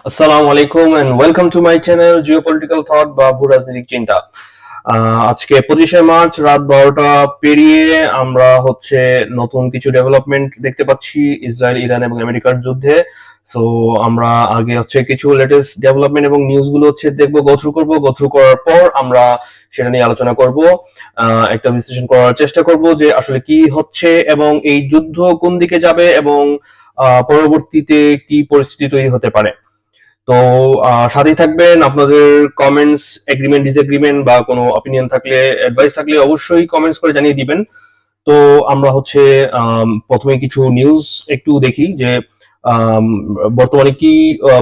আসসালামু আলাইকুম and welcome to my channel geopolitical thought বা ভূরাজনৈতিক চিন্তা। আজকে 25শে মার্চ রাত 12টা পেরিয়ে আমরা নতুন কিছু ডেভেলপমেন্ট দেখতে পাচ্ছি ইসরায়েল, ইরান এবং আমেরিকার যুদ্ধে। সো আমরা আগে কিছু লেটেস্ট ডেভেলপমেন্ট এবং নিউজ গুলো দেখবো, গো থ্রু করার পর আমরা সেটা নিয়ে আলোচনা করব, একটা বিশ্লেষণ করার চেষ্টা করব যে আসলে কি হচ্ছে এবং এই যুদ্ধ কোন দিকে যাবে এবং পরবর্তীতে কি পরিস্থিতি তৈরি হতে পারে। তো সাথেই থাকবেন। আপনাদের কমেন্টস, এগ্রিমেন্ট, ডিসএগ্রিমেন্ট বা কোনো অপিনিয়ন থাকলে, অ্যাডভাইস থাকলে অবশ্যই কমেন্টস করে জানিয়ে দিবেন। তো আমরা প্রথমে কিছু নিউজ একটু দেখি যে বর্তমানে কি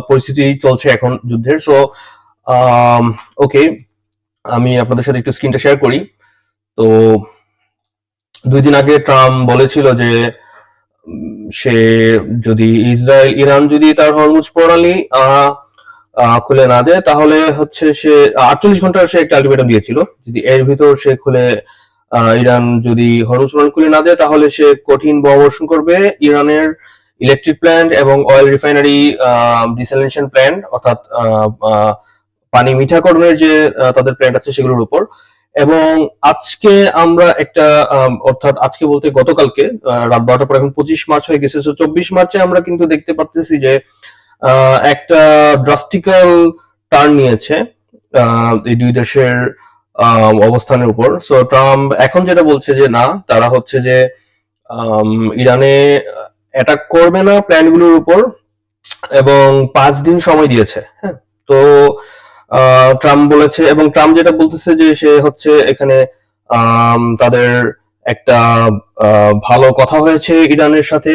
পরিস্থিতি চলছে এখন যুদ্ধের। সো ওকে, আমি আপনাদের সাথে একটু স্ক্রিনটা শেয়ার করি। তো 2 দিন আগে ট্রাম্প বলেছিল যে সে যদি ইসরায়েল, ইরান যদি তার হরমুজ প্রণালী খুলে না দেয় তাহলে সে 48 ঘন্টার সে একটা আলটিমেটাম দিয়েছিল, যদি এর ভিতর সে ইরান যদি হরমুজ প্রণালী খুলে না দেয় তাহলে সে কঠিন বোমাবর্ষণ করবে ইরানের ইলেকট্রিক প্ল্যান্ট এবং অয়েল রিফাইনারি ডিস্যালিনেশন প্ল্যান্ট, অর্থাৎ পানি মিঠাকরণের যে তাদের প্ল্যান্ট আছে সেগুলোর উপর। এবং আজকে আমরা অর্থাৎ আজকে বলতে গতকালকে রাত 12টার পর এখন 25 মার্চ হয়ে গেছে। 24 মার্চে আমরা কিন্তু দেখতে পাচ্ছি যে একটা ড্রাস্টিক্যাল টার্ন নিয়েছে এই দুই দেশের অবস্থানের উপর। সো ট্রাম্প এখন যেটা বলছে যে না, তারা যে ইরানে অ্যাটাক করবে না প্ল্যানগুলোর উপর এবং 5 দিন সময় দিয়েছে। হ্যাঁ, তো ট্রাম্প বলেছে এবং ট্রাম্প যেটা বলতেছে যে সে এখানে তাদের একটা ভালো কথা হয়েছে ইরানের সাথে।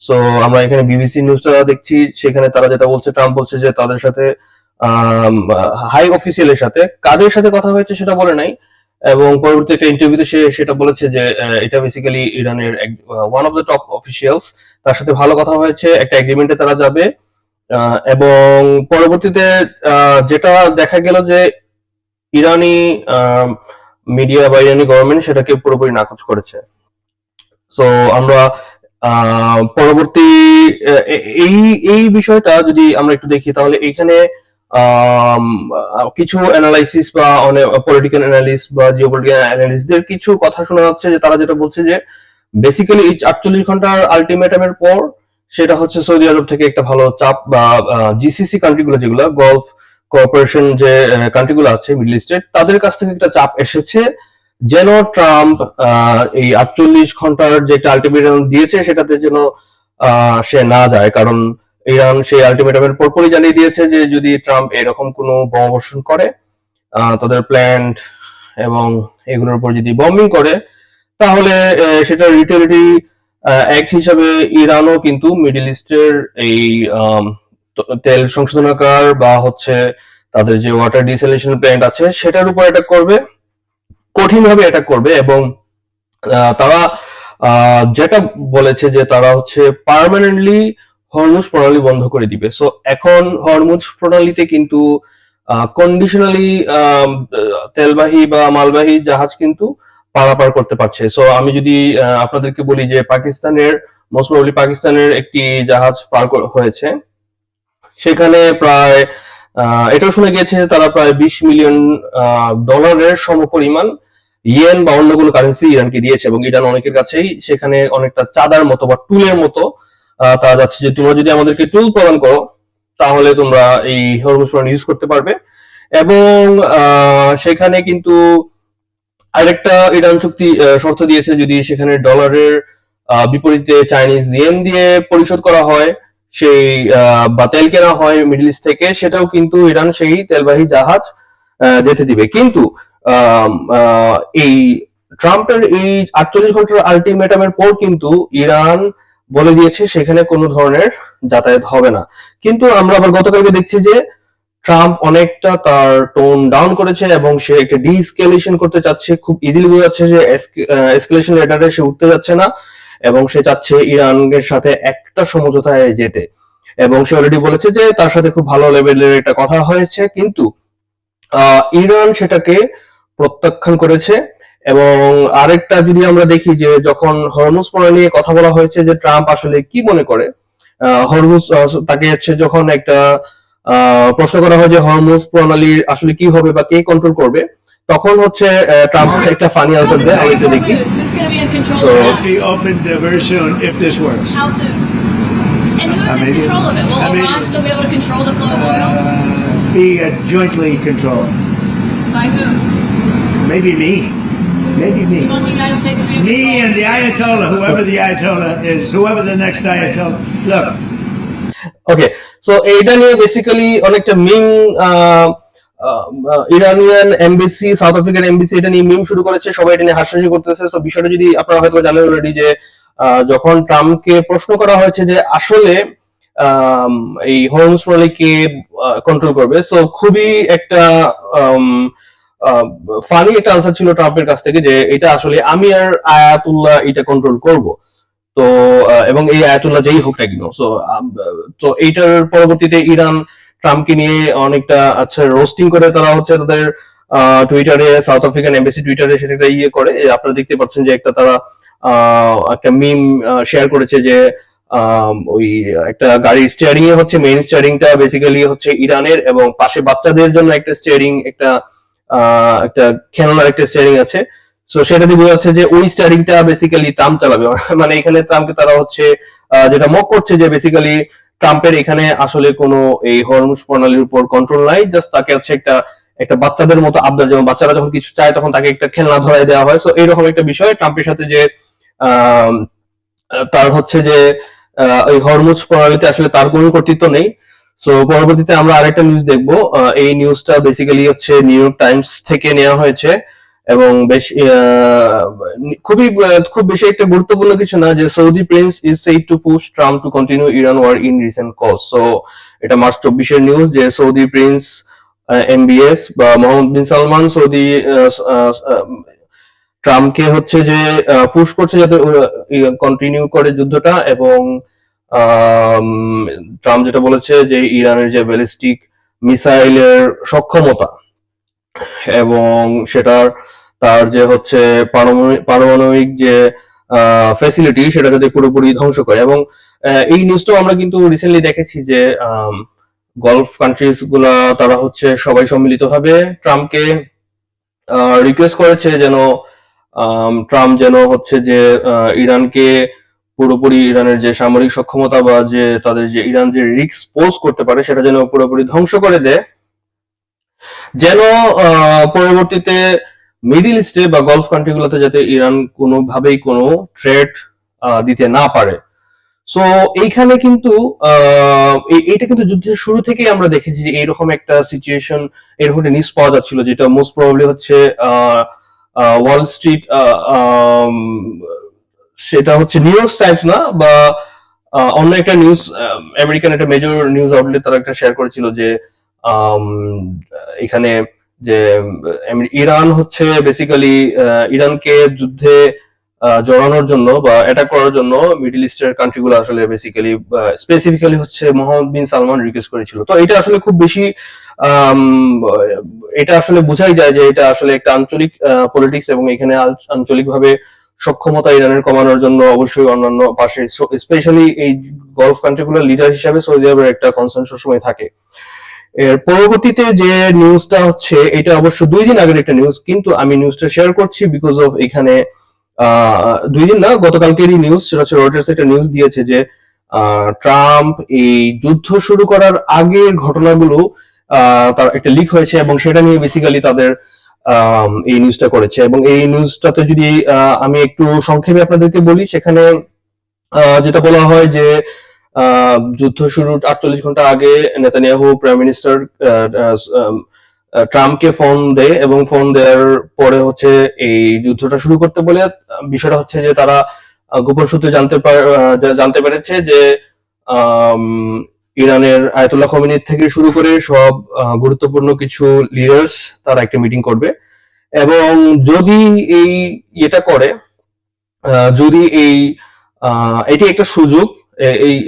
সো আমরা এখানে বিবিসি নিউজটা দেখছি, সেখানে তারা যেটা বলছে, ট্রাম্প বলছে যে তাদের সাথে হাই অফিসিয়ালের সাথে, কাদের সাথে কথা হয়েছে সেটা বলে নাই। এবং পরবর্তী একটা ইন্টারভিউতে সে সেটা বলেছে যে এটা বেসিক্যালি ইরানের one of the top officials, তার সাথে ভালো কথা হয়েছে, একটা এগ্রিমেন্টে তারা যাবে। এবং পরবর্তীতে যেটা দেখা গেল যে ইরানি মিডিয়া বা ইরানি গভর্নমেন্ট সেটাকে পুরোপুরি নাকচ করেছে। সো আমরা পরবর্তী এই এই বিষয়টা যদি আমরা একটু দেখি তাহলে এখানে কিছু অ্যানালাইসিস বা অনেক পলিটিক্যাল অ্যানালিস্ট বা জিওপলিটিক্যাল অ্যানালিস্টদের কিছু কথা শোনা যাচ্ছে যে তারা যেটা বলছে যে বেসিক্যালি এই 48 ঘন্টার আলটিমেটামের পর সেটা সৌদি আরব থেকে একটা ভালো চাপ বা জিসিসি কান্ট্রিগুলো, যেগুলো গালফ কোঅপারেশন যে কান্ট্রিগুলো আছে মিডল ইস্টের, তাদের কাছ থেকে একটা চাপ এসেছে যেন ট্রাম্প এই 48 ঘন্টার যে একটা আলটিমেটাম দিয়েছে সেটাতে যেন সে না যায়। কারণ ইরান সেই আলটিমেটামের পরপরই জানিয়ে দিয়েছে যে যদি ট্রাম্প এরকম কোনো বোমাবর্ষণ করে, তাদের প্ল্যান্ট এবং এগুলোর উপর যদি বম্বিং করে, তাহলে সেটা রিটেলিটি অ্যাক্ট হিসাবে ইরানও কিন্তু মিডল ইস্টের এই তেল সংশোধনাগার বা তাদের যে ওয়াটার ডিস্যালিনেশন প্ল্যান্ট আছে সেটার উপর অ্যাটাক করবে, কঠিনভাবে অ্যাটাক করবে। এবং তারা যেটা বলেছে যে তারা পার্মানেন্টলি হরমুজ প্রণালী বন্ধ করে দিবে। সো এখন হরমুজ প্রণালীতে কিন্তু কন্ডিশনালি তেলবাহী বা মালবাহী জাহাজ কিন্তু পারাপার করতে পারছে। সো আমি যদি আপনাদেরকে বলি যে পাকিস্তানের একটি জাহাজ পার হয়েছে, সেখানে প্রায় এটাও শুনে গিয়েছে যে তারা প্রায় 20 মিলিয়ন ডলারের সমপরিমাণ ইয়েন বা অন্য কোনো কারেন্সি ইরানকে দিয়েছে এবং ইরান অনেকের কাছেই সেখানে অনেকটা চাঁদার মতো বা টুলের মতো তারা যাচ্ছে যে তোমরা যদি আমাদেরকে টুল প্রদান করো তাহলে তোমরা এই হরমুজ প্রণালী ইউজ করতে পারবে। এবং সেখানে কিন্তু আরেকটা ইরান চুক্তি শর্ত দিয়েছে, যদি সেখানে ডলারের বিপরীতে চাইনিজ ইয়েন দিয়ে পরিশোধ করা হয় সেই বা তেল কেনা হয় মিডল ইস্ট থেকে, সেটাও কিন্তু ইরান সেই তেলবাহী জাহাজ যেতে দিবে। কিন্তু এই ট্রাম্পের এই 48 ঘন্টার আলটিমেটামের পর কিন্তু ইরান বলে দিয়েছে সেখানে কোনো ধরনের যাতায়াত হবে না। কিন্তু আমরা আবার গতকালকে দেখছি যে ট্রাম্প অনেকটা তার টোন ডাউন করেছে এবং সে একটা ডিএসকেলেশন করতে চাচ্ছে। খুব ইজিলি বোঝা যাচ্ছে যে এসকেলেশন লেডারে সে উঠতে যাচ্ছে না এবং সে চাচ্ছে ইরানের সাথে একটা সমঝোতায় যেতে। এবং সে অলরেডি বলেছে যে তার সাথে খুব ভালো লেভেলের একটা কথা হয়েছে, কিন্তু ইরান সেটাকে প্রত্যাখ্যান করেছে। এবং আরেকটা যদি আমরা দেখি যে যখন হরমুজ প্রণালী নিয়ে কথা বলা হয়েছে যে ট্রাম্প আসলে কি মনে করে, হরমুজ তাকে যখন একটা প্রশ্ন করা হয় যে হরমুজ প্রণালীর আসলে কি হবে বা কে কন্ট্রোল করবে, তখন হচ্ছে ট্রাম্প একটা ফানি আনসার দেয়, আমি একটু দেখি। So It'll be opened very soon if this works. How soon? And who's in Maybe- control of it? Will maybe- Iran still be able to control the flow of oil? Be jointly controlled. By who? Maybe me. Maybe me. You want the United States to be in Me control? and the Ayatollah, whoever the Ayatollah is, whoever the next Ayatollah. Look, okay, so এইটা নিয়ে basically অনেকটা meme, Iranian embassy, South African embassy এটা নিয়ে মিম শুরু করেছে, সবাই এটা নিয়ে হাসাহাসি করতেছে। তো বিষয়টা যদি আপনারা হয়তো জানেন অলরেডি, যে যখন ট্রাম্পকে প্রশ্ন করা হয়েছে যে আসলে এই হরমুজ প্রণালী কে কন্ট্রোল করবে, সো খুবই একটা ফানি একটা আনসার ছিল ট্রাম্পের কাছ থেকে, যে এটা আসলে আমি আর আয়াতুল্লাহ এটা কন্ট্রোল করব। তো এবং এই আয়াতুল্লাহ যেই হোক না কেন, তো এইটার পরবর্তীতে ইরান ট্রাম্পকে নিয়ে অনেকটা আচ্ছা রোস্টিং করে, তারা হচ্ছে তাদের টুইটারে, সাউথ আফ্রিকান এমবেসি টুইটারে সেটা ইয়ে করে। আপনারা দেখতে পাচ্ছেন যে একটা তারা একটা মিম শেয়ার করেছে, যে ওই একটা গাড়ির স্টিয়ারিং এ হচ্ছে মেইন স্টিয়ারিংটা বেসিক্যালি হচ্ছে ইরানের, এবং পাশে বাচ্চাদের জন্য একটা স্টিয়ারিং, একটা খেলনার একটা স্টিয়ারিং আছে। সো সেটা দিয়ে বোঝা যাচ্ছে যে ওই স্টিয়ারিংটা বেসিক্যালি ট্রাম্প চালাবে। মানে এখানে ট্রাম্পকে তারা হচ্ছে যেটা মক করছে যে বেসিক্যালি ট্রাম্পের এখানে আসলে কোনো এই হরমুজ প্রণালীর উপর কন্ট্রোল নাই, জাস্ট তাকে হচ্ছে একটা বাচ্চাদের মতো আবদার, যেমন বাচ্চারা যখন কিছু চায় তখন তাকে একটা খেলনা ধরাই দেওয়া হয়। সো এইরকম একটা বিষয় ট্রাম্পের সাথে, যে তার হচ্ছে যে ওই হরমুজ প্রণালীতে আসলে তার কোনো কর্তৃত্ব নেই। সো পরবর্তীতে আমরা আরেকটা নিউজ দেখবো। এই নিউজটা বেসিক্যালি হচ্ছে নিউ ইয়র্ক টাইমস থেকে নেওয়া হয়েছে, এবং বেশ খুব বেশি একটা গুরুত্বপূর্ণ কিছু না, যে Saudi prince is said to push Trump to continue Iran war in recent cause. So এটা মার্চ 24-এর নিউজ, যে সৌদি প্রিন্স এমবিএস বা মোহাম্মদ বিন সালমান সৌদি ট্রাম্পকে হচ্ছে যে পুশ করছে যাতে কন্টিনিউ করে যুদ্ধটা, এবং ট্রাম্প যেটা বলেছে যে ইরানের যে ব্যালিস্টিক মিসাইলের সক্ষমতা এবং সেটার তার যে হচ্ছে পারমাণবিক যে ফ্যাসিলিটি সেটা যাতে পুরোপুরি ধ্বংস করে। এবং এই নিউজটাও আমরা কিন্তু রিসেন্টলি দেখেছি যে গলফ কান্ট্রিজ গুলা তারা হচ্ছে সবাই সম্মিলিতভাবে ট্রাম্পকে রিকোয়েস্ট করেছে যেন ট্রাম্প যেন হচ্ছে যে ইরানকে পুরোপুরি, ইরানের যে সামরিক সক্ষমতা বা যে তাদের যে ইরান যে রিস্ক পোজ করতে পারে সেটা যেন পুরোপুরি ধ্বংস করে দেয়, যেন পরবর্তীতে মিডিল ইস্টে বা গলফ কান্ট্রিগুলোতে যাতে ইরান কোনোভাবেই কোনো থ্রেট দিতে না পারে। সো এইখানে কিন্তু এইটা কিন্তু যুদ্ধের শুরু থেকেই আমরা দেখেছি যে এইরকম একটা সিচুয়েশন, এরকম একটা নিউজ পাওয়া যাচ্ছিল, যেটা মোস্ট প্রবাবলি হচ্ছে ওয়াল স্ট্রিট, সেটা হচ্ছে নিউ ইয়র্ক টাইমস না, বা অন্য একটা নিউজ, আমেরিকান একটা মেজর নিউজ আউটলেট তারা একটা শেয়ার করেছিল যে এখানে যে ইরান হচ্ছে বেসিক্যালি ইরানকে যুদ্ধে জড়ানোর জন্য বা অ্যাটাক করার জন্য মিডল ইস্টের কান্ট্রিগুলো আসলে বেসিক্যালি স্পেসিফিক্যালি হচ্ছে মোহাম্মদ বিন সালমান রিকোয়েস্ট করেছিল। তো এটা আসলে খুব বেশি এটা আসলে বোঝাই যায় যে এটা আসলে একটা আঞ্চলিক পলিটিক্স, এবং এখানে আঞ্চলিকভাবে সক্ষমতা ইরানের কমানোর জন্য অবশ্যই অন্যান্য পাশে স্পেশালি এই গলফ কান্ট্রিগুলোর লিডার হিসাবে সৌদি আরবের একটা কনসার্ন সবসময় থাকে। এর পরবর্তীতে যে নিউজটা হচ্ছে, এটা অবশ্য 2 দিন আগের একটা নিউজ, কিন্তু আমি নিউজটা শেয়ার করছি বিকজ অফ এখানে 2 দিন না, গতকালকেরই নিউজ, সেটা হচ্ছে রয়টার্স একটা নিউজ দিয়েছে যে ট্রাম্প এই যুদ্ধ শুরু করার আগের ঘটনাগুলো তার একটা লিক হয়েছে, এবং সেটা নিয়ে বেসিক্যালি তাদের এই নিউজটা করেছে। এবং এই নিউজটাতে যদি আমি একটু সংক্ষেপে আপনাদেরকে বলি, সেখানে যেটা বলা হয় যে যুদ্ধ শুরুর 48 ঘন্টা আগে নেতানিয়াহু প্রাইম মিনিস্টার ট্রাম্পকে ফোন দেয়, এবং ফোন দেওয়ার পরে হচ্ছে এই যুদ্ধটা শুরু করতে বলে। বিষয়টা হচ্ছে যে তারা গোপন সূত্রে জানতে পেরেছে যে ইরানের আয়াতুল্লাহ খোমেনি থেকে শুরু করে সব গুরুত্বপূর্ণ কিছু লিডার্স তারা একটা মিটিং করবে, এবং যদি এই এটা করে, যদি এটি একটা সুযোগ,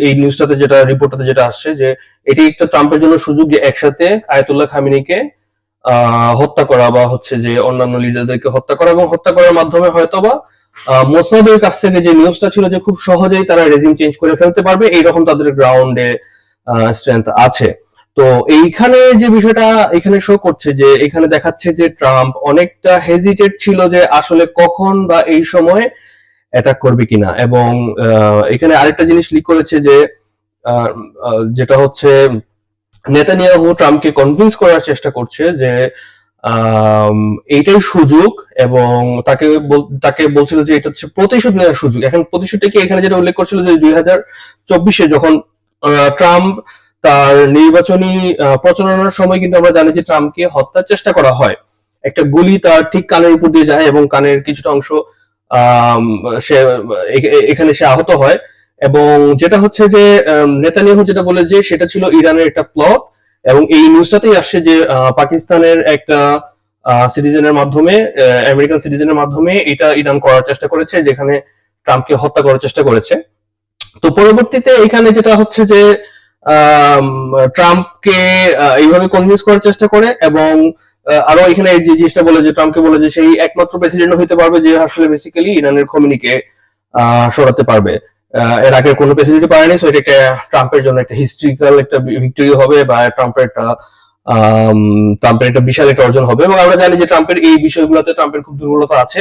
এই নিউজটাতে যেটা রিপোর্টটাতে যেটা আসছে যে এটি একটা ট্রাম্পের জন্য সুযোগ যে একসাথে আয়াতুল্লাহ খামেনিকে হত্যা করা বা হচ্ছে যে অন্যান্য লিডারদেরকে হত্যা করা, এবং হত্যা করার মাধ্যমে হয়তোবা মোসাদের কাছ থেকে যে নিউজটা ছিল যে খুব সহজেই তারা রেজিম চেঞ্জ করে ফেলতে পারবে, এইরকম তাদের গ্রাউন্ডে স্ট্রেংথ আছে। তো এইখানে যে বিষয়টা এখানে শো করছে যে এখানে দেখাচ্ছে যে ট্রাম্প অনেকটা হেজিটেট ছিল যে আসলে কখন বা এই সময়ে অ্যাটাক করবে কিনা, এবং এখানে আরেকটা জিনিস লিক করেছে যে যেটা হচ্ছে নেতানিয়াহু ট্রাম্পকে কনভিন্স করার চেষ্টা করছে যে এইটাই সুযোগ, এবং তাকে বলছিল যে এটা হচ্ছে প্রতিশোধ নেওয়ার সুযোগ। এখন প্রতিশোধটা কি, এখানে যেটা উল্লেখ করছিল যে 2024-এ যখন ট্রাম্প তার নির্বাচনী প্রচারণার সময় কিন্তু আমরা জানি যে ট্রাম্পকে হত্যার চেষ্টা করা হয়। একটা গুলি তার ঠিক কানের উপর দিয়ে যায় এবং কানের কিছুটা অংশ সে এখানে সে আহত হয়। এবং যেটা হচ্ছে যে নেতানিয়াহু যেটা বলে যে সেটা ছিল ইরানের একটা প্লট, এবং এই নিউজটাতেই আসছে যে পাকিস্তানের একটা সিটিজেনের মাধ্যমে, আমেরিকান সিটিজেনের মাধ্যমে এটা ইরান করার চেষ্টা করেছে, যেখানে ট্রাম্পকে হত্যা করার চেষ্টা করেছে। তো পরবর্তীতে এখানে যেটা হচ্ছে যে ট্রাম্পকে এইভাবে কনভিন্স করার চেষ্টা করে, এবং আরো এখানে যে জিনিসটা বলে যে ট্রাম্পকে বলে যে সেই একমাত্র প্রেসিডেন্ট হইতে পারবে যে আসলে বেসিক্যালি ইরানের খোমেনিকে সরাতে পারবে। এর আগে কোনো প্রেসিডেন্ট পারেনি, সো এটা একটা ট্রাম্পের জন্য একটা হিস্ট্রিক্যাল একটা ভিক্টরি হবে, বা ট্রাম্পের একটা বিশাল একটা অর্জন হবে। এবং আমরা জানি যে ট্রাম্পের এই বিষয়গুলোতে ট্রাম্পের খুব দুর্বলতা আছে।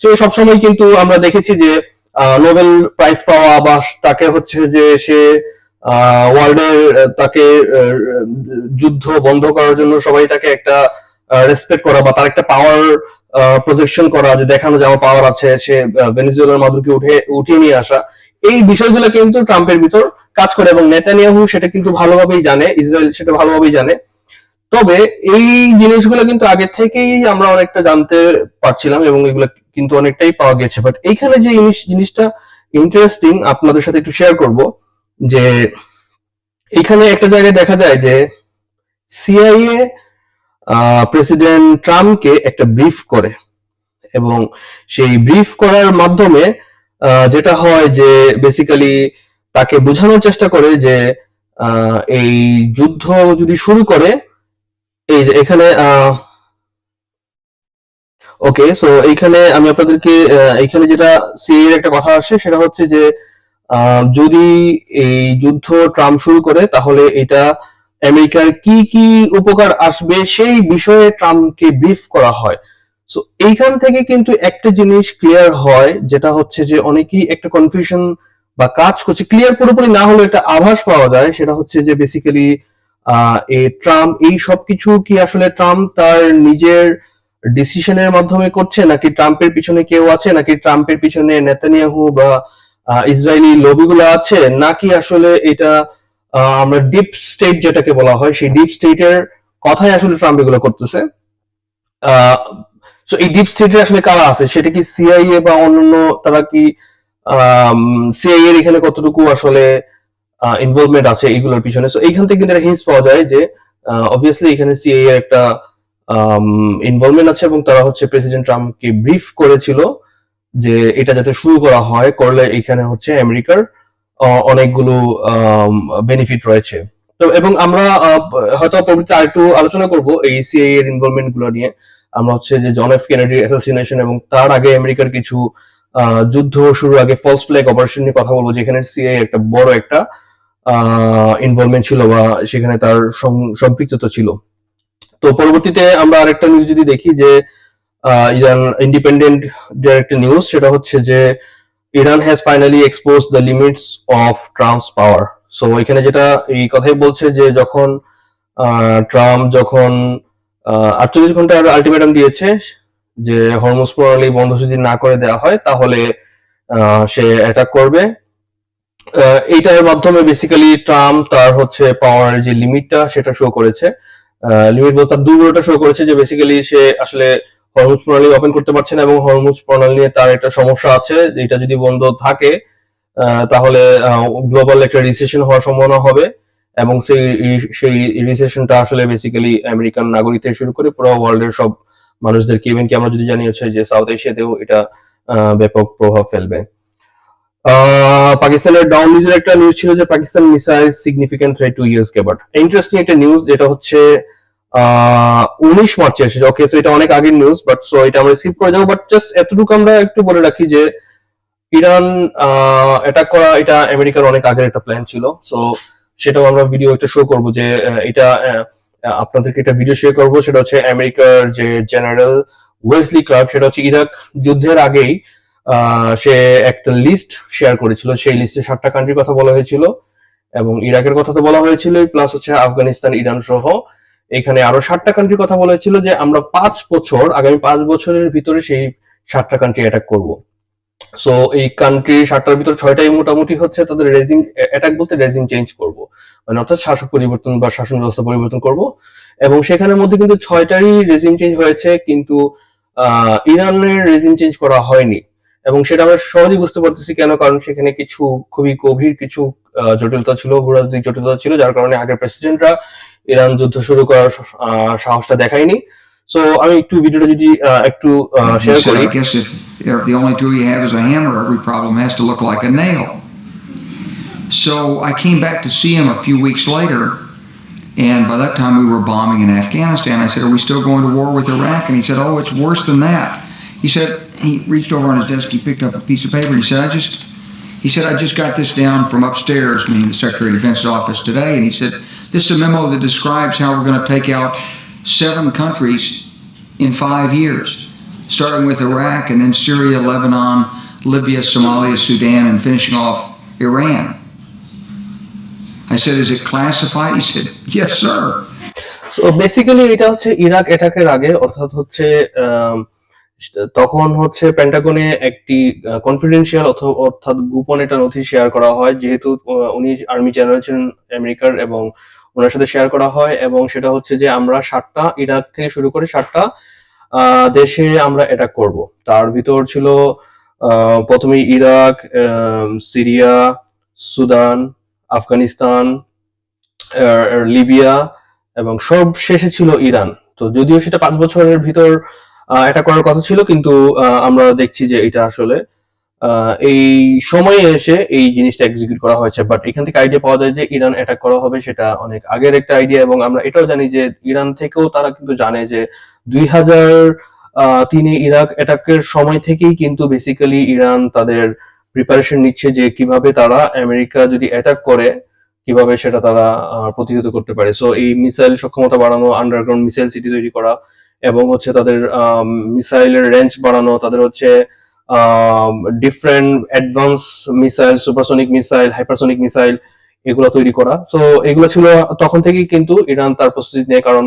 সে সবসময় কিন্তু আমরা দেখেছি যে নোবেল প্রাইজ পাওয়া বা তাকে হচ্ছে যে সে ওয়ার্ল্ডের তাকে যুদ্ধ বন্ধ করার জন্য সবাই তাকে একটা রেসপেক্ট করা বা তার একটা পাওয়ার প্রজেকশন করা, যে দেখানো যে আমার পাওয়ার আছে, সে ভেনেজুয়েলার মাদুরকে উঠিয়ে নিয়ে আসা, এই বিষয়গুলো কিন্তু ট্রাম্পের ভিতর কাজ করে, এবং নেতানিয়াহু সেটা কিন্তু ভালোভাবেই জানে, ইসরায়েল সেটা ভালোভাবেই জানে। তবে এই জিনিসগুলো কিন্তু আগে থেকেই আমরা অনেকটা জানতে পারছিলাম, এবং এগুলো কিন্তু অনেকটাই পাওয়া গেছে। বাট এইখানে যে জিনিসটা ইন্টারেস্টিং আপনাদের সাথে একটু শেয়ার করব, যে এখানে একটা জায়গায় দেখা যায় যে সিআইএ প্রেসিডেন্ট ট্রাম্পকে একটা ব্রিফ করে, এবং সেই ব্রিফ করার মাধ্যমে যেটা হয় যে বেসিক্যালি তাকে বোঝানোর চেষ্টা করে যে এই যুদ্ধ যদি শুরু করে, এই যে এখানে ওকে, সো এইখানে আমি আপনাদেরকে এইখানে যেটা সিএর একটা কথা আসে সেটা হচ্ছে যে যদি এই যুদ্ধ ট্রাম্প শুরু করে তাহলে এটা আমেরিকার কি কি উপকার আসবে সেই বিষয়ে ট্রাম্পকে ব্রিফ করা হয়। সো এইখান থেকে কিন্তু একটা জিনিস ক্লিয়ার হয়, যেটা হচ্ছে যে অনেকেই একটা কনফিউশন বা কাজ করছে, ক্লিয়ার পুরোপুরি না হলে একটা আভাস পাওয়া যায়, সেটা হচ্ছে যে বেসিক্যালি এই ট্রাম্প এই সবকিছু কি আসলে ট্রাম্প তার নিজের ডিসিশনের মাধ্যমে করছে, নাকি ট্রাম্পের পিছনে কেউ আছে, নাকি ট্রাম্পের পিছনে নেতানিয়াহু বা ইসরায়েলি লবিগুলো আছে, নাকি আসলে এটা আমরা ডিপ স্টেট যেটাকে বলা হয় সেই ডিপ স্টেটের কথাই আসলে ট্রাম্প এগুলো করতেছে। সো এই ডিপ স্টেটে আসলে কারা আছে, সেটা কি সিআইএ বা অন্যান্য, তারা কি সিআইএ এর এখানে কতটুকু আসলে ইনভলভমেন্ট আছে এইগুলোর পিছনে। সো এইখান থেকে কিন্তু একটা হিন্স পাওয়া যায় যে অবভিয়াসলি এখানে সিআইএ এর একটা ইনভলভমেন্ট আছে, এবং তারা হচ্ছে প্রেসিডেন্ট ট্রাম্পকে ব্রিফ করেছিল যে এটা যাতে শুরু করা হয়, করলে এখানে হচ্ছে আমেরিকার অনেকগুলো বেনিফিট রয়েছে। তো এবং আমরা হয়তো পরবর্তীতে আরেকটু আলোচনা করব এই সিআইএ এর ইনভলভমেন্ট গুলো নিয়ে। আমরা হচ্ছে যে জন এফ কেনেডির অ্যাসাসিনেশন এবং তার আগে আমেরিকার কিছু যুদ্ধ শুরুর আগে ফলস ফ্ল্যাগ অপারেশন নিয়ে কথা বলবো, যেখানে সিআইএ একটা বড় একটা ইনভলভমেন্ট ছিল বা সেখানে তার সম্পৃক্ততা ছিল। তো পরবর্তীতে আমরা আরেকটা নিউজ যদি দেখি যে ইরান ইন্ডিপেন্ডেন্ট যে একটা নিউজ, সেটা হচ্ছে যে Iran has finally expose the limits of Trump's power. So এখানে যেটা এই কথাই বলছে যে যখন ট্রাম্প যখন 48 ঘন্টার আলটিমেটাম দিয়েছে যে হরমুজ প্রণালী বন্ধ যদি না করে দেওয়া হয় তাহলে সে অ্যাটাক করবে, এইটার মাধ্যমে বেসিক্যালি ট্রাম্প তার হচ্ছে পাওয়ার যে লিমিটটা সেটা শো করেছে। লিমিট বলতে তার দুর্বলতা শো করেছে, যে বেসিক্যালি সে আসলে হরমুজ প্রণালী ওপেন করতে পারছে না, এবং হরমুজ প্রণালী নিয়ে তার একটা সমস্যা আছে, এটা যদি বন্ধ থাকে তাহলে গ্লোবাল একটা রিসেশন হওয়ার সম্ভাবনা হবে, এবং সেই রিসেশনটা আসলে বেসিক্যালি আমেরিকান নাগরিক থেকে শুরু করে পুরো ওয়ার্ল্ডের সব মানুষদেরকে, ইভেন কি আমরা যদি জানি হচ্ছে যে সাউথ এশিয়াতেও এটা ব্যাপক প্রভাব ফেলবে। পাকিস্তানের ডাউন নিউজের একটা নিউজ ছিল যে Pakistan missile significant threat to US K, but interesting একটা নিউজ, যেটা হচ্ছে 19 মার্চে এসেছে। ওকে, সো এটা অনেক আগের নিউজ, বাট সো এটা আমরা স্কিপ করে যাবো। বাট জাস্ট এতটুকু আমরা একটু বলে রাখি যে ইরান অ্যাটাক করা এটা আমেরিকার অনেক আগের একটা প্ল্যান ছিল। সো সেটাও আমরা ভিডিও একটা শো করব, যে এটা আপনাদেরকে একটা ভিডিও শেয়ার করব। সেটা হচ্ছে আমেরিকার যে জেনারেল ওয়েসলি ক্লার্ক, সেটা হচ্ছে ইরাক যুদ্ধের আগেই সে একটা লিস্ট শেয়ার করেছিল। সেই লিস্টে 7টা কান্ট্রির কথা বলা হয়েছিল এবং ইরাকের কথা তো বলা হয়েছিল, প্লাস হচ্ছে আফগানিস্তান, ইরান সহ এখানে আরো 7টা কান্ট্রির কথা বলা হয়েছিল, যে আমরা আগামী 5 বছরের ভিতরে সেই 7টা কান্ট্রি অ্যাটাক করব। সো এই কান্ট্রি 7টার ভিতর 6টাই মোটামুটি হচ্ছে তাদের রেজিম অ্যাটাক, বলতে রেজিম চেঞ্জ করব, মানে অর্থাৎ শাসক পরিবর্তন বা শাসন ব্যবস্থা পরিবর্তন করব। এবং সেখানের মধ্যে কিন্তু 6টারই রেজিম চেঞ্জ হয়েছে, কিন্তু ইরানের রেজিম চেঞ্জ করা হয়নি। এবং সেটা আমরা সহজেই বুঝতে পারতেছি কেন, কারণ সেখানে কিছু খুবই গভীর কিছু জটিলতা ছিল, ভূরাজনৈতিক জটিলতা ছিল, যার কারণে আগের প্রেসিডেন্টরা ইরান যুদ্ধ শুরু করার সাহসটা দেখায়নি। সো আমি একটু ভিডিওটা যদি একটু শেয়ার করি। I guess if the only tool you have is a hammer, every problem has to look like a nail. So I came back to see him a few weeks later, and by that time we were bombing in Afghanistan. I said, "Are we still going to war with Iraq?" And he said, "Oh, it's worse than that." He said, he reached over on his desk, he picked up a piece of paper, and he said, "I just got this down from upstairs," meaning the Secretary of Defense's office today, and he said, "This is a memo that describes how we're going to take out 7 countries in 5 years, starting with Iraq and then Syria, Lebanon, Libya, Somalia, Sudan, and finishing off Iran." I said, "Is it classified?" He said, "Yes, sir." So basically এটা হচ্ছে Iraq অ্যাটাকের আগে, অর্থাৎ হচ্ছে তখন হচ্ছে পেন্টাগনে একটি confidential অর্থাৎ গোপন একটা নথি শেয়ার করা হয়, যেহেতু উনি আর্মি জেনারেল ছিলেন আমেরিকার, এবং ওনার সাথে শেয়ার করা হয়। এবং সেটা হচ্ছে যে আমরা 7টা, ইরাক থেকে শুরু করে 7টা দেশে আমরা অ্যাটাক করব। তার ভিতর ছিল প্রথমে Iraq, Syria, Sudan, Afghanistan, Libya, এবং সব শেষে ছিল ইরান। তো যদিও সেটা 5 বছরের ভিতর অ্যাটাক করার কথা ছিল, কিন্তু আমরা দেখছি যে এটা আসলে এই সময়ে এসে এই জিনিসটা এক্সিকিউট করা হয়েছে। বাট এখান থেকে আইডিয়া পাওয়া যায় যে ইরান অ্যাটাক করা হবে, সেটা অনেক আগের একটা আইডিয়া। এবং আমরা এটাও জানি যে ইরান থেকেও তারা কিন্তু জানে যে 2003-এ ইরাক অ্যাটাকের সময় থেকেই কিন্তু বেসিক্যালি ইরান তাদের প্রিপারেশন নিচ্ছে, যে কিভাবে তারা আমেরিকা যদি অ্যাটাক করে কিভাবে সেটা তারা প্রতিহত করতে পারে। সো এই মিসাইল সক্ষমতা বাড়ানো, আন্ডারগ্রাউন্ড মিসাইল সিটি তৈরি করা, এবং হচ্ছে তাদের মিসাইলের রেঞ্জ বাড়ানো, তাদের হচ্ছে different advance missile, supersonic missile, hypersonic missile, এগুলো তৈরি করা। সো এগুলো ছিল তখন থেকেই কিন্তু ইরান তার প্রস্তুতি নেয়, কারণ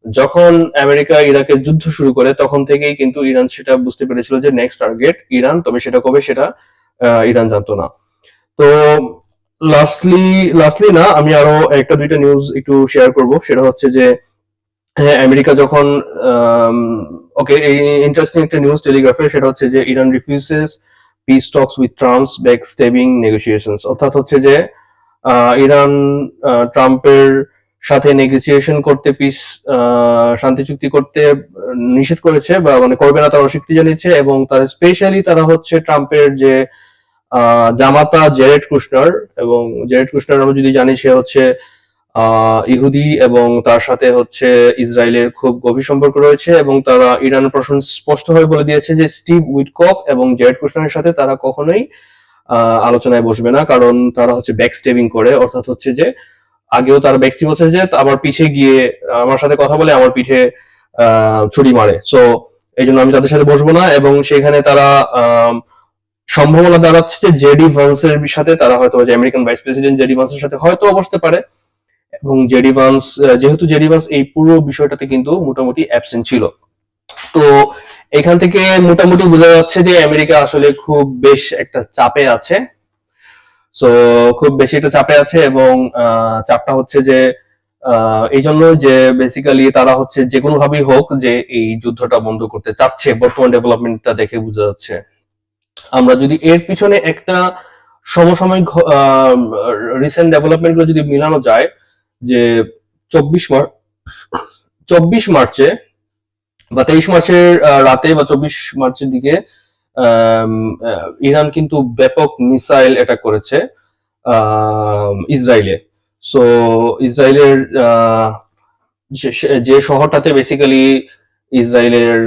যখন আমেরিকা ইরাকের যুদ্ধ শুরু করে তখন থেকেই কিন্তু ইরান সেটা বুঝতে পেরেছিল যে নেক্সট টার্গেট ইরান, তবে সেটা কবে সেটা ইরান জানতো না। তো লাস্টলি না, আমি আরো একটা দুইটা নিউজ একটু শেয়ার করব। সেটা হচ্ছে যে হ্যাঁ, আমেরিকা যখন ওকে, এই ইন্টারেস্টিং একটা নিউজ টেলিগ্রাফে, সেটা হচ্ছে যে Iran refuses peace talks with Trump's back stabbing negotiations. অর্থাৎ হচ্ছে যে ইরান ট্রাম্পের সাথে নেগোসিয়েশন করতে, পিস শান্তি চুক্তি করতে নিষেধ করেছে, বা মানে করবে না, তারা অস্বীকৃতি জানিয়েছে। এবং তারা স্পেশালি তারা হচ্ছে ট্রাম্পের যে জামাতা জেরেড কুশনার, এবং জেরেড কুশনার আমরা যদি জানি সে হচ্ছে ইহুদি, এবং তার সাথে হচ্ছে ইসরায়েলের খুব গভীর সম্পর্ক রয়েছে। এবং তারা ইরান প্রশাসন স্পষ্টভাবে বলে দিয়েছে যে স্টিভ উইটকফ এবং জেরেড কুশনারের সাথে তারা কখনোই আলোচনায় বসবে না, কারণ তারা হচ্ছে ব্যাকস্টেবিং করে। অর্থাৎ হচ্ছে যে আগেও তারা ব্যাকস্টেবিং হচ্ছে যে আমার পিছে গিয়ে আমার সাথে কথা বলে আমার পিঠে ছুরি মারে। সো এই জন্য আমি তাদের সাথে বসবো না। এবং সেখানে তারা সম্ভাবনা দাঁড়াচ্ছে যে জেডি ভান্সের সাথে তারা হয়তো, যে আমেরিকান ভাইস প্রেসিডেন্ট জেডি ভান্সের সাথে হয়তো বসতে পারে। এবং জেডি ভান্স, যেহেতু জেডি ভান্স এই পুরো বিষয়টাতে কিন্তু মোটামুটি অ্যাবসেন্ট ছিল, তো এখান থেকে মোটামুটি বোঝা যাচ্ছে যে আমেরিকা আসলে খুব বেশ একটা চাপে আছে। সো খুব বেশি একটা চাপে আছে, এবং চাপটা হচ্ছে যে এই জন্য যে বেসিক্যালি তারা হচ্ছে যে কোনো ভাবেই হোক যে এই যুদ্ধটা বন্ধ করতে চাচ্ছে। বর্তমান ডেভেলপমেন্টটা দেখে বোঝা যাচ্ছে। আমরা যদি এর পিছনে একটা সমসাময়িক রিসেন্ট ডেভেলপমেন্ট গুলো যদি মিলানো যায়, যে 24 মার্চে বা 23 মার্চের রাতে বা 24 মার্চের দিকে ইরান কিন্তু ব্যাপক মিসাইল অ্যাটাক করেছে ইসরায়েলে। সো ইসরায়েলের যে শহরটাতে বেসিক্যালি ইসরায়েলের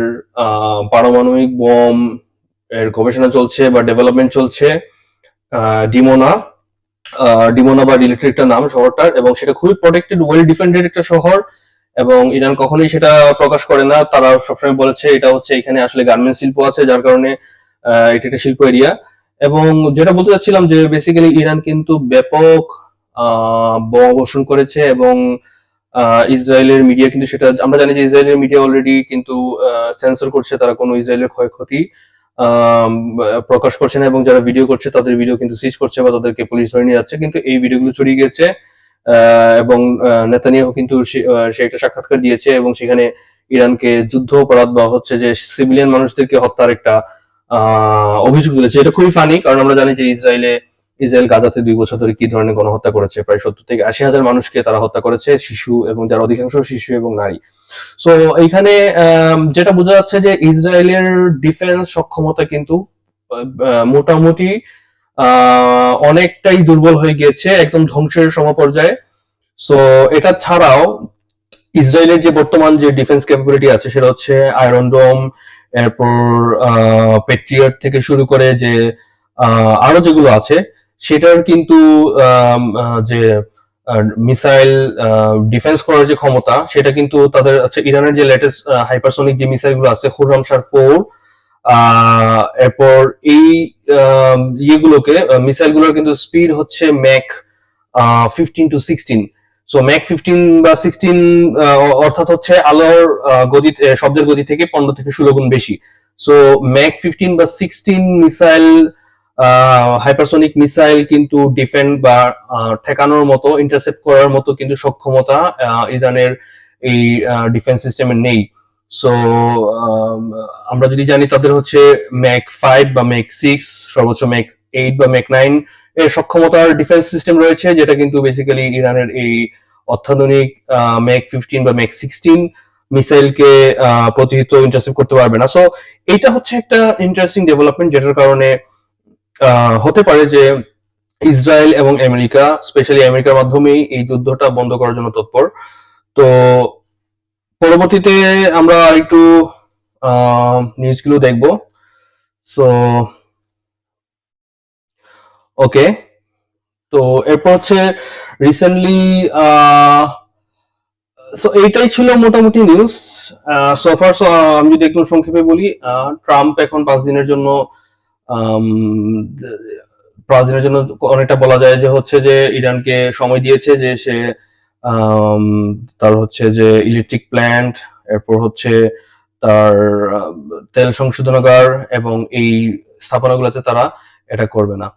পারমাণবিক বোম এর গবেষণা চলছে বা ডেভেলপমেন্ট চলছে, ডিমোনা, ডিমোনা বা রিলেটেড একটা নাম শহরটার, এবং সেটা খুবই প্রোটেক্টেড, ওয়েল ডিফেন্ডেড একটা শহর। এবং ইরান কখনোই সেটা প্রকাশ করে না, তারা সবসময় বলেছে এটা হচ্ছে এখানে আসলে গার্মেন্টস শিল্প আছে, যার কারণে এটা একটা শিল্প এরিয়া। এবং যেটা বলতে চাচ্ছিলাম যে বেসিক্যালি ইরান কিন্তু ব্যাপক বোমাবর্ষণ করেছে, এবং ইসরায়েলের মিডিয়া কিন্তু সেটা আমরা জানি যে ইসরায়েলের মিডিয়া অলরেডি কিন্তু সেন্সর করছে, তারা কোনো ইসরায়েলের ক্ষয়ক্ষতি আম, প্রকাশ করছে না, এবং যারা ভিডিও করছে তাদের ভিডিও কিন্তু সিজ করছে বা তাদেরকে পুলিশ ধরে নিয়ে যাচ্ছে। কিন্তু এই ভিডিওগুলো ছড়িয়ে গেছে, এবং নেতানিয়াহু কিন্তু সে একটা সাক্ষাৎকার দিয়েছে, এবং সেখানে ইরানকে যুদ্ধ অপরাধ বা হচ্ছে যে সিভিলিয়ান মানুষদেরকে হত্যার একটা অভিযোগ তুলেছে। এটা খুবই ফানি, কারণ আমরা জানি যে ইসরায়েল গাজাতে 2 বছর ধরে কি ধরনের গণহত্যা করেছে, প্রায় 70 থেকে 80 হাজার মানুষকে তারা হত্যা করেছে, শিশু, এবং যার অধিকাংশ শিশু এবং নারী। সো এইখানে যেটা বোঝা যাচ্ছে যে ইসরায়েলের ডিফেন্স সক্ষমতা কিন্তু মোটামুটি অনেকটাই দুর্বল হয়ে গিয়েছে, একদম ধ্বংসের সমপর্যায়ে। সো এটা ছাড়াও ইসরায়েলের যে বর্তমান যে ডিফেন্স ক্যাপাবিলিটি আছে সেটা হচ্ছে আয়রন ডোম, এরপর পেট্রিয়ট থেকে শুরু করে যে আরো যেগুলো আছে, সেটার কিন্তু যে মিসাইল ডিফেন্স করার যে ক্ষমতা, সেটা কিন্তু তাদের আছে। ইরানের যে লেটেস্ট হাইপারসনিক যে মিসাইল গুলো আছে, খুররামশার 4, এরপর এই ইয়েগুলোকে মিসাইল গুলোর কিন্তু স্পিড হচ্ছে ম্যাক 15 to 16। সো ম্যাক 15 বা 16 অর্থাৎ হচ্ছে আলোর গতি, শব্দের গতি থেকে 15 থেকে 16 গুণ বেশি। সো ম্যাক 15 বা 16 মিসাইল, হাইপারসনিক মিসাইল কিন্তু ডিফেন্ড বা ঠেকানোর মতো, ইন্টারসেপ্ট করার মতো কিন্তু সক্ষমতা ইরানের এই ডিফেন্স সিস্টেমের নেই। সো আমরা যদি জানি তাদের হচ্ছে ম্যাক 5 বা ম্যাক 6, সর্বোচ্চ ম্যাক 8 বা ম্যাক 9 এর সক্ষমতার ডিফেন্স সিস্টেম রয়েছে, যেটা কিন্তু বেসিক্যালি ইরানের এই অত্যাধুনিক ম্যাক 15 বা ম্যাক 16 মিসাইলকে প্রতিহত ইন্টারসেপ্ট করতে পারবে না। সো এটা হচ্ছে একটা ইন্টারেস্টিং ডেভেলপমেন্ট, যেটার কারণে হতে পারে যে ইসরায়েল এবং আমেরিকা, স্পেশালি আমেরিকার মাধ্যমেই এই যুদ্ধটা বন্ধ করার জন্য তৎপর। তো পরবর্তীতে আমরা একটু নিউজগুলো দেখবো। সো ওকে, তো এরপর হচ্ছে রিসেন্টলি সো এইটাই ছিল মোটামুটি নিউজ সোফার। আমি যদি একটু সংক্ষেপে বলি, ট্রাম্প এখন 5 দিনের জন্য আম, 5 দিনের জন্য অনেকটা বলা যায় যে হচ্ছে যে ইরানকে সময় দিয়েছে যে সে আম, তার হচ্ছে যে ইলেকট্রিক প্ল্যান্ট, এরপর হচ্ছে তার তেল সংশোধনাগার এবং এই স্থাপনাগুলোতে তারা এটা করবে না।